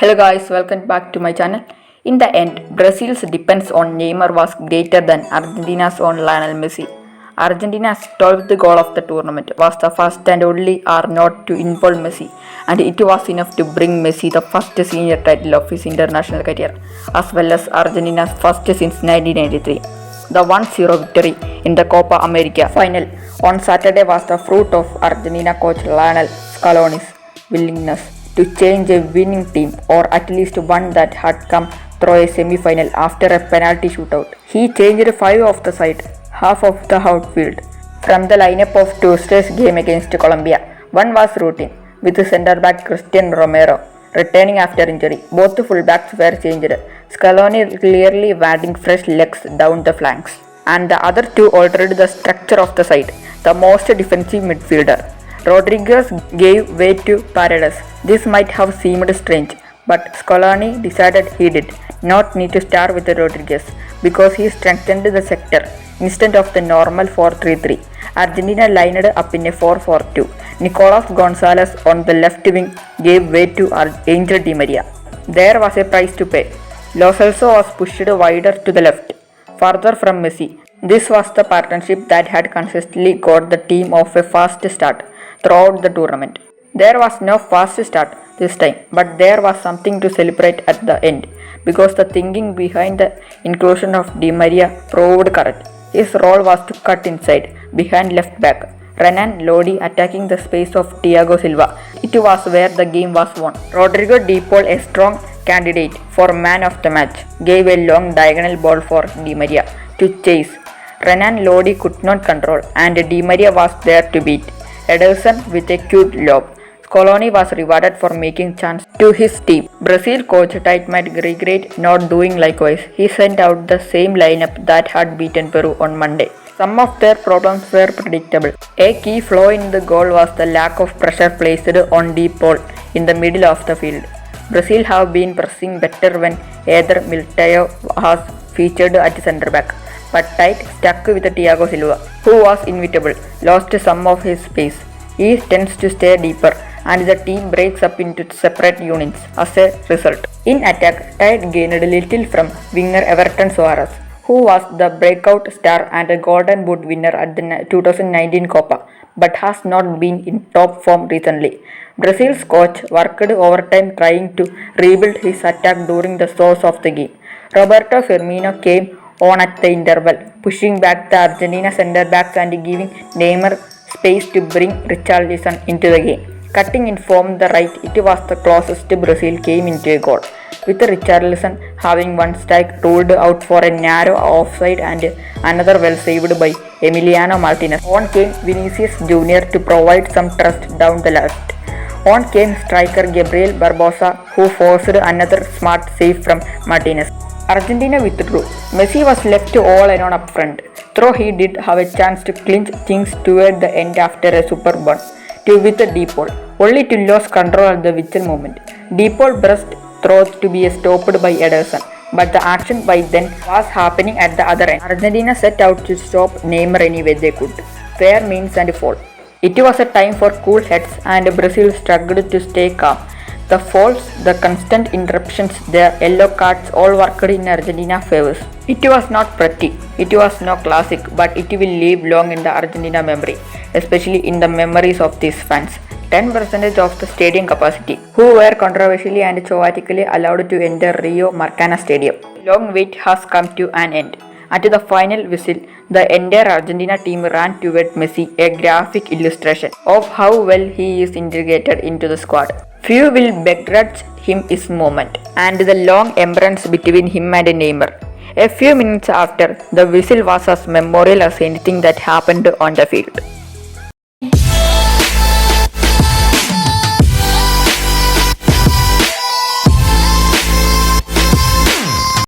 Hello guys, welcome back to my channel. In the end, Brazil's depends on Neymar was greater than Argentina's on Lionel Messi. Argentina's 12th goal of the tournament was the first and only R0 to involve Messi, and it was enough to bring Messi the first senior title of his international career, as well as Argentina's first since 1993. The 1-0 victory in the Copa America final on Saturday was the fruit of Argentina coach Lionel Scaloni's willingness to change a winning team, or at least one that had come through a semi-final after a penalty shootout. He changed 5 of the side, half of the outfield. From the lineup of Tuesday's game against Colombia, one was routine, with centre-back Christian Romero returning after injury. Both fullbacks were changed, Scaloni clearly wanting fresh legs down the flanks, and the other two altered the structure of the side. The most defensive midfielder, Rodriguez, gave way to Paredes. This might have seemed strange, but Scaloni decided he did not need to start with Rodriguez because he strengthened the sector instead of the normal 4-3-3. Argentina lined up in a 4-4-2. Nicolas Gonzalez on the left wing gave way to Angel Di Maria. There was a price to pay. Lo Celso was pushed wider to the left, farther from Messi. This was the partnership that had consistently got the team off a fast start throughout the tournament. There was no fast start this time, but there was something to celebrate at the end, because the thinking behind the inclusion of Di Maria proved correct. His role was to cut inside, behind left back, Renan Lodi attacking the space of Thiago Silva. It was where the game was won. Rodrigo De Paul, a strong candidate for man of the match, gave a long diagonal ball for Di Maria to chase. Renan Lodi could not control, and Di Maria was there to beat Ederson with a cute lob. Scaloni was rewarded for making chance to his team. Brazil coach Tite might regret not doing likewise. He sent out the same lineup that had beaten Peru on Monday. Some of their problems were predictable. A key flaw in the goal was the lack of pressure placed on De Paul in the middle of the field. Brazil have been pressing better when either Militao has featured at centre back, but Tite stuck with Thiago Silva, who was inevitable, lost some of his pace. He tends to stay deeper, and the team breaks up into separate units as a result. In attack, Tite gained little from winger Everton Soares, who was the breakout star and a Golden Boot winner at the 2019 Copa, but has not been in top form recently. Brazil's coach worked overtime trying to rebuild his attack during the source of the game. Roberto Firmino came on at the interval, pushing back the Argentina centre-backs and giving Neymar space to bring Richarlison into the game. Cutting in from the right, it was the closest Brazil came into a goal, with Richarlison having one strike ruled out for a narrow offside and another well saved by Emiliano Martinez. On came Vinicius Jr. to provide some trust down the left. On came striker Gabriel Barbosa, who forced another smart save from Martinez. Argentina withdrew. Messi was left all alone up front, though he did have a chance to clinch things toward the end after a superb one with De Paul, only to lose control at the vital moment. De Paul burst through to be stopped by Ederson, but the action by then was happening at the other end. Argentina set out to stop Neymar any way they could, fair means and foul. It was a time for cool heads, and Brazil struggled to stay calm. The fouls, the constant interruptions, the yellow cards all worked in Argentina favors. It was not pretty, it was no classic, but it will live long in the Argentina memory, especially in the memories of these fans. 10% of the stadium capacity, who were controversially and chaotically allowed to enter Rio Maracana Stadium. Long wait has come to an end. At the final whistle, the entire Argentina team ran toward Messi, a graphic illustration of how well he is integrated into the squad. Few will begrudge him his moment, and the long embrace between him and Neymar. A few minutes after, the whistle was as memorable as anything that happened on the field.